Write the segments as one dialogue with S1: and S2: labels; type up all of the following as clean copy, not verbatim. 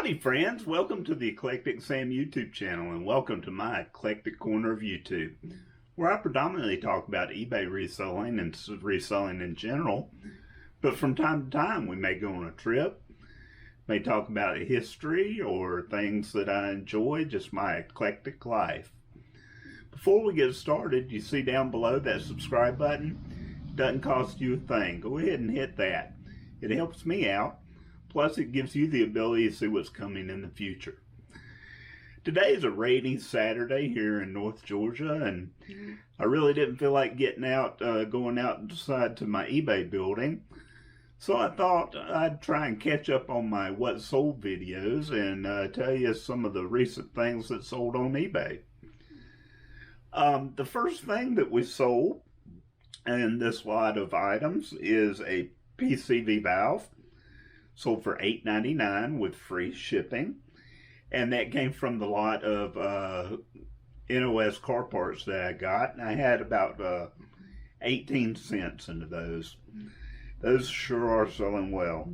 S1: Howdy friends, welcome to the Eclectic Sam YouTube channel and welcome to my eclectic corner of YouTube, where I predominantly talk about eBay reselling and reselling in general, but from time to time we may go on a trip, may talk about history or things that I enjoy, just my eclectic life. Before we get started, you see down below that subscribe button? It doesn't cost you a thing. Go ahead and hit that. It helps me out. Plus, it gives you the ability to see what's coming in the future. Today is a rainy Saturday here in North Georgia, and I really didn't feel like getting out, going outside to my eBay building. So I thought I'd try and catch up on my what sold videos and tell you some of the recent things that sold on eBay. The first thing that we sold in this lot of items is a PCV valve. Sold for $8.99 with free shipping. And that came from the lot of NOS car parts that I got. And I had about 18 cents into those. Those sure are selling well.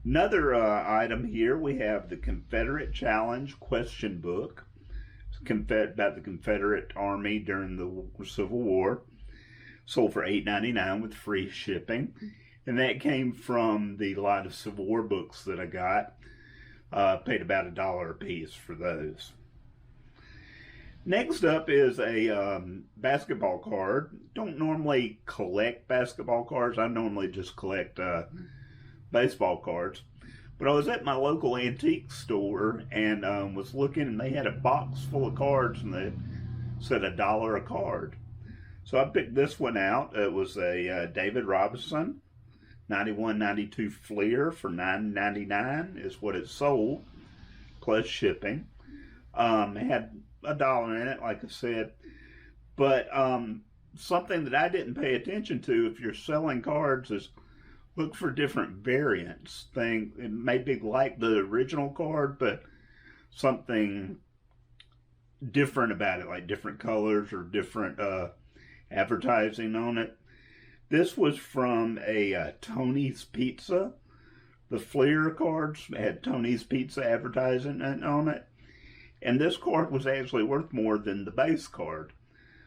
S1: Another item here, we have the Confederate Challenge question book. About the Confederate Army during the Civil War. Sold for $8.99 with free shipping. And that came from the lot of Civil War books that I got. Paid about $1 a piece for those. Next up is a basketball card. Don't normally collect basketball cards. I normally just collect baseball cards. But I was at my local antique store and was looking, and they had a box full of cards, and they said $1 a card. So I picked this one out. It was a David Robinson 91-92 Fleer for $9.99 is what it sold, plus shipping. It had $1 in it, like I said. But something that I didn't pay attention to if you're selling cards is look for different variants. It may be like the original card, but something different about it, like different colors or different advertising on it. This was from a Tony's Pizza. The Fleer cards had Tony's Pizza advertising on it. And this card was actually worth more than the base card.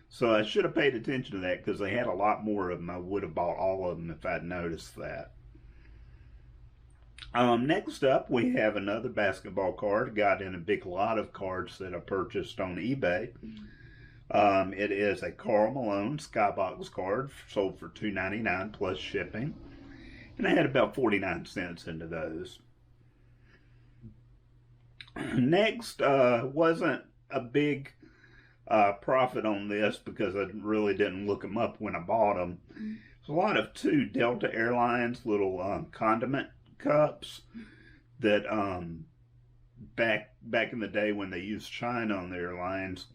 S1: So I should have paid attention to that because they had a lot more of them. I would have bought all of them if I'd noticed that. Next up, we have another basketball card. Got in a big lot of cards that I purchased on eBay. It is a Karl Malone Skybox card, sold for $2.99 plus shipping. And I had about 49 cents into those. Next, wasn't a big profit on this because I really didn't look them up when I bought them. There's a lot of two Delta Airlines little condiment cups that back in the day when they used China on the airlines,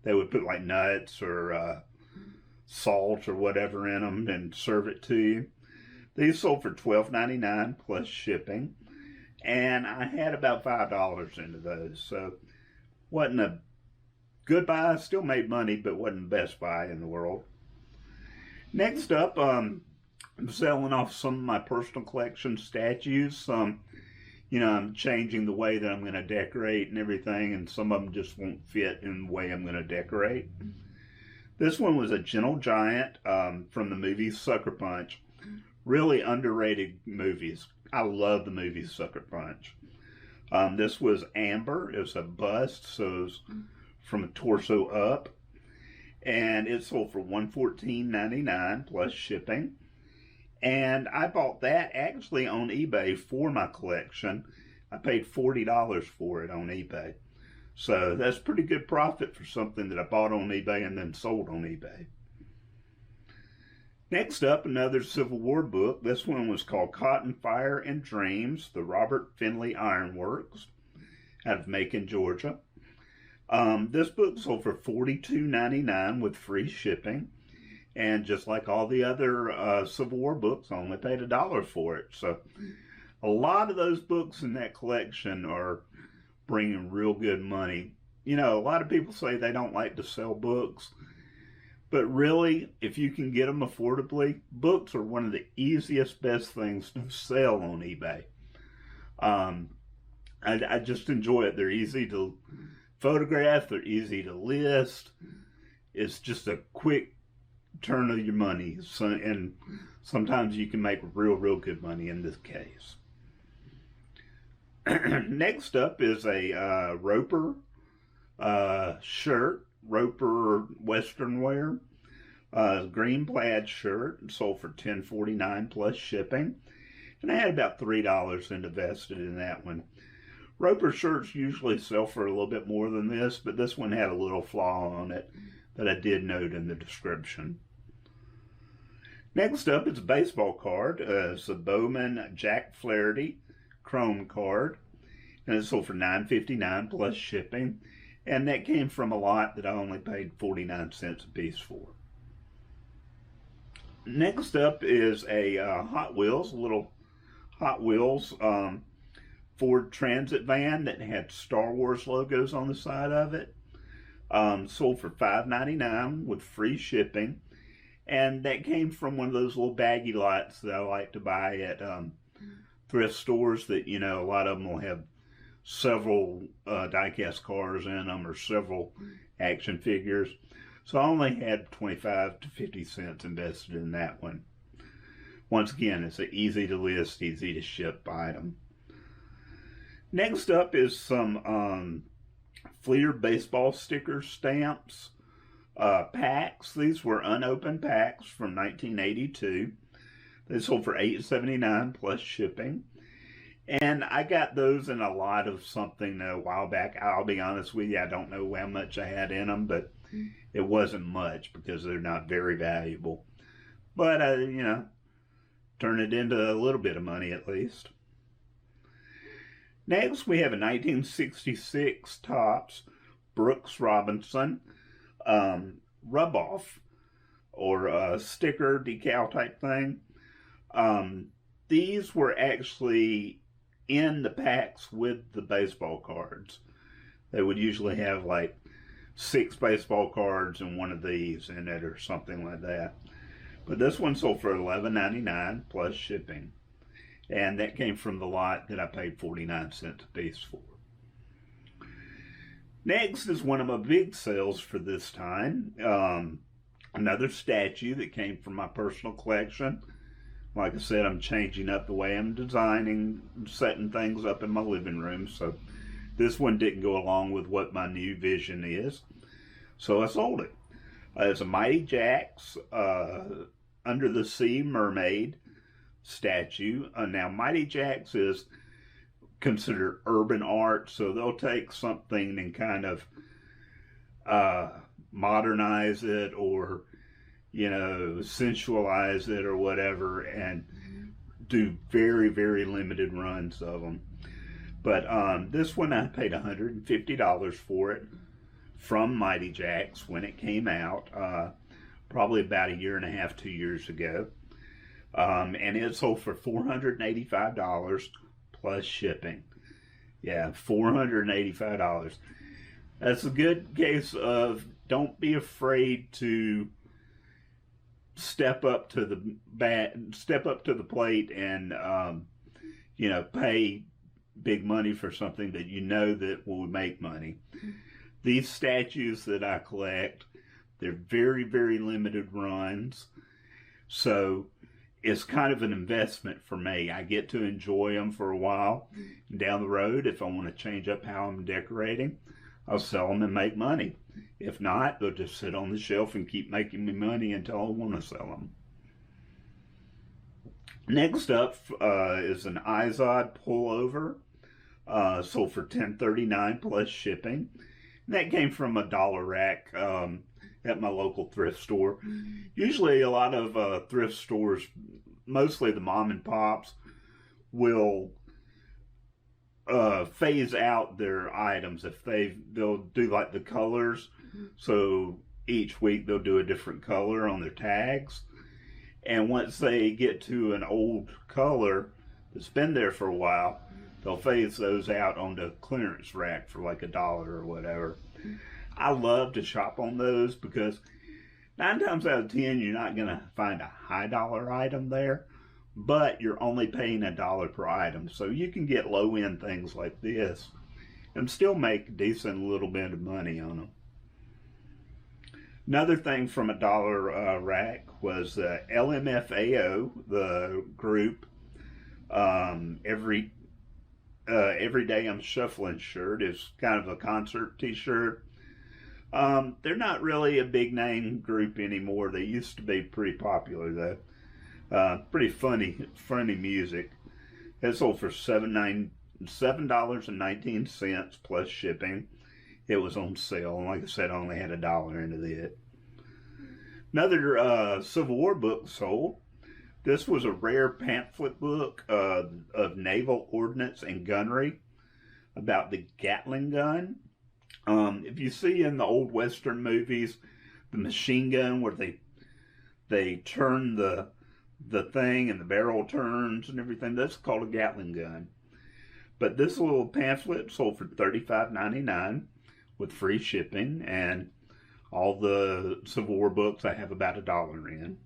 S1: they would put like nuts or salt or whatever in them and serve it to you. These sold for $12.99 plus shipping. And I had about $5 into those. So wasn't a good buy. Still made money, but wasn't the best buy in the world. Next up, I'm selling off some of my personal collection statues. I'm changing the way that I'm going to decorate and everything, and some of them just won't fit in the way I'm going to decorate. This one was a Gentle Giant from the movie Sucker Punch. Really underrated movies. I love the movie Sucker Punch. This was amber. It was a bust, so it was from a torso up. And it sold for $114.99 plus shipping. And I bought that actually on eBay for my collection. I paid $40 for it on eBay. So that's pretty good profit for something that I bought on eBay and then sold on eBay. Next up, another Civil War book. This one was called Cotton, Fire, and Dreams, the Robert Finley Ironworks out of Macon, Georgia. This book sold for $42.99 with free shipping. And just like all the other Civil War books, I only paid $1 for it. So a lot of those books in that collection are bringing real good money. You know, a lot of people say they don't like to sell books. But really, if you can get them affordably, books are one of the easiest, best things to sell on eBay. I just enjoy it. They're easy to photograph. They're easy to list. It's just a quick turn of your money. So, and sometimes you can make real good money in this case. Next up is a Roper shirt, Roper Western wear. Green plaid shirt, sold for $10.49 plus shipping. And I had about $3 invested in that one. Roper shirts usually sell for a little bit more than this, but this one had a little flaw on it that I did note in the description. Next up is a baseball card. It's a Bowman Jack Flaherty Chrome card. And it sold for $9.59 plus shipping. And that came from a lot that I only paid 49 cents a piece for. Next up is a Hot Wheels, a little Hot Wheels Ford Transit van that had Star Wars logos on the side of it. Sold for $5.99 with free shipping. And that came from one of those little baggy lots that I like to buy at thrift stores that, you know, a lot of them will have several die-cast cars in them or several action figures. So I only had 25 to 50 cents invested in that one. Once again, it's an easy to list, easy to ship item. Next up is some Fleer baseball sticker stamps packs. These were unopened packs from 1982. They sold for $8.79 plus shipping. And I got those in a lot of something a while back. I'll be honest with you, I don't know how much I had in them, but it wasn't much because they're not very valuable. But, you know, turn it into a little bit of money at least. Next, we have a 1966 Topps Brooks Robinson rub-off or a sticker decal type thing. These were actually in the packs with the baseball cards. They would usually have like 6 baseball cards and one of these in it or something like that. But this one sold for $11.99 plus shipping. And that came from the lot that I paid 49 cents a piece for. Next is one of my big sales for this time. Another statue that came from my personal collection. Like I said, I'm changing up the way I'm designing, setting things up in my living room. So this one didn't go along with what my new vision is. So I sold it. It's a Mighty Jack's Under the Sea Mermaid statue. Now, Mighty Jack's is considered urban art, so they'll take something and kind of modernize it or, you know, sensualize it or whatever and do very limited runs of them. But this one I paid $150 for it from Mighty Jack's when it came out, probably about 1.5 years, 2 years ago. And it sold for $485 plus shipping. Yeah, $485. That's a good case of don't be afraid to step up to the plate and you know, pay big money for something that you know that will make money. These statues that I collect, they're very limited runs, so it's kind of an investment for me. I get to enjoy them for a while. Down the road, if I want to change up how I'm decorating, I'll sell them and make money. If not, they'll just sit on the shelf and keep making me money until I want to sell them. Next up is an Izod Pullover, sold for $10.39 plus shipping. And that came from a dollar rack at my local thrift store. Usually a lot of thrift stores, mostly the mom and pops, will phase out their items if they'll do like the colors. So each week they'll do a different color on their tags. And once they get to an old color that's been there for a while, they'll phase those out on the clearance rack for like $1 or whatever. I love to shop on those because 9 times out of 10 you're not going to find a high dollar item there. but you're only paying $1 per item. So you can get low-end things like this and still make a decent little bit of money on them. Another thing from a dollar rack was LMFAO, the group. Every Day I'm Shuffling shirt is kind of a concert t-shirt. They're not really a big name group anymore. They used to be pretty popular though. Pretty funny music. It sold for $7.19 plus shipping. It was on sale, and like I said, I only had $1 into it. Another Civil War book sold. This was a rare pamphlet book of naval ordnance and gunnery about the Gatling gun. If you see in the old Western movies, the machine gun where they turn the thing and the barrel turns and everything, that's called a Gatling gun. But this little pamphlet sold for $35.99 with free shipping, and all the Civil War books I have about $1 in.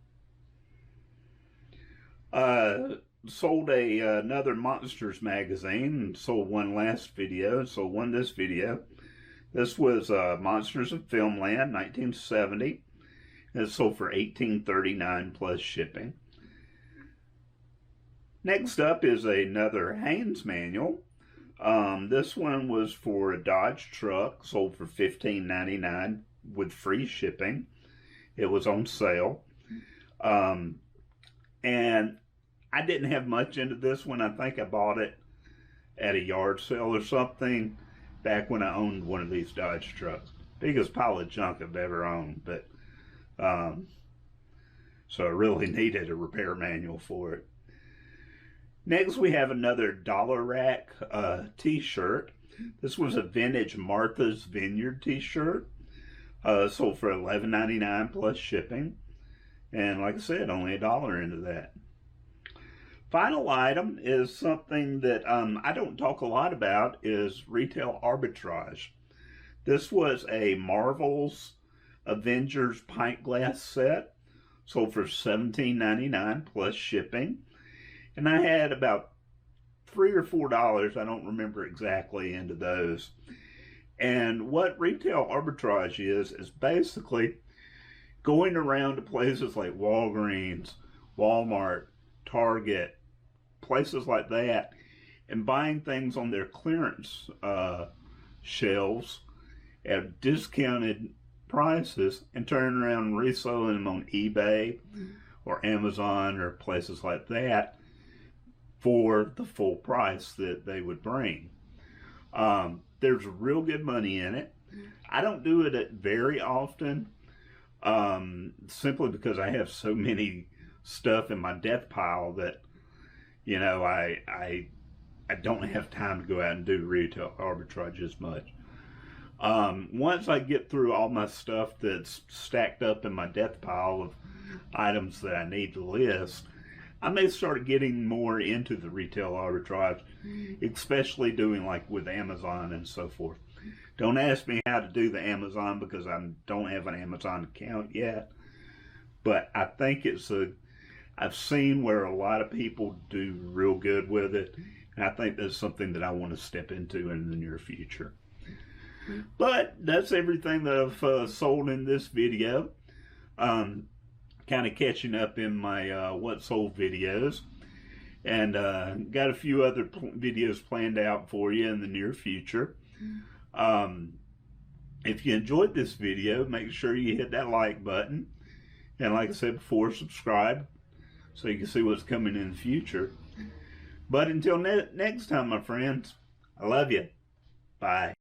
S1: Sold another Monsters magazine, sold one last video, sold one this video. This was Monsters of Filmland, 1970. It sold for $18.39 plus shipping. Next up is another Haynes manual. This one was for a Dodge truck, sold for $15.99 with free shipping. It was on sale. And I didn't have much into this one. I think I bought it at a yard sale or something back when I owned one of these Dodge trucks. Biggest pile of junk I've ever owned, but so I really needed a repair manual for it. Next, we have another dollar rack t-shirt. This was a vintage Martha's Vineyard t-shirt. Sold for $11.99 plus shipping. And like I said, only $1 into that. Final item is something that I don't talk a lot about, is retail arbitrage. This was a Marvel's Avengers pint glass set. Sold for $17.99 plus shipping. And I had about $3 or $4, I don't remember exactly, into those. And what retail arbitrage is basically going around to places like Walgreens, Walmart, Target, places like that, and buying things on their clearance shelves at discounted prices and turning around and reselling them on eBay or Amazon or places like that for the full price that they would bring. There's real good money in it. I don't do it very often, simply because I have so many stuff in my death pile that, you know, I don't have time to go out and do retail arbitrage as much. Once I get through all my stuff that's stacked up in my death pile of items that I need to list, I may start getting more into the retail arbitrage, especially doing like with Amazon and so forth. Don't ask me how to do the Amazon because I don't have an Amazon account yet. But I think I've seen where a lot of people do real good with it. And I think that's something that I want to step into in the near future. But that's everything that I've sold in this video. Kind of catching up in my what sold videos, and got a few other videos planned out for you in the near future. If you enjoyed this video, make sure you hit that like button, and like I said before, subscribe so you can see what's coming in the future. But until next time, my friends, I love you. Bye.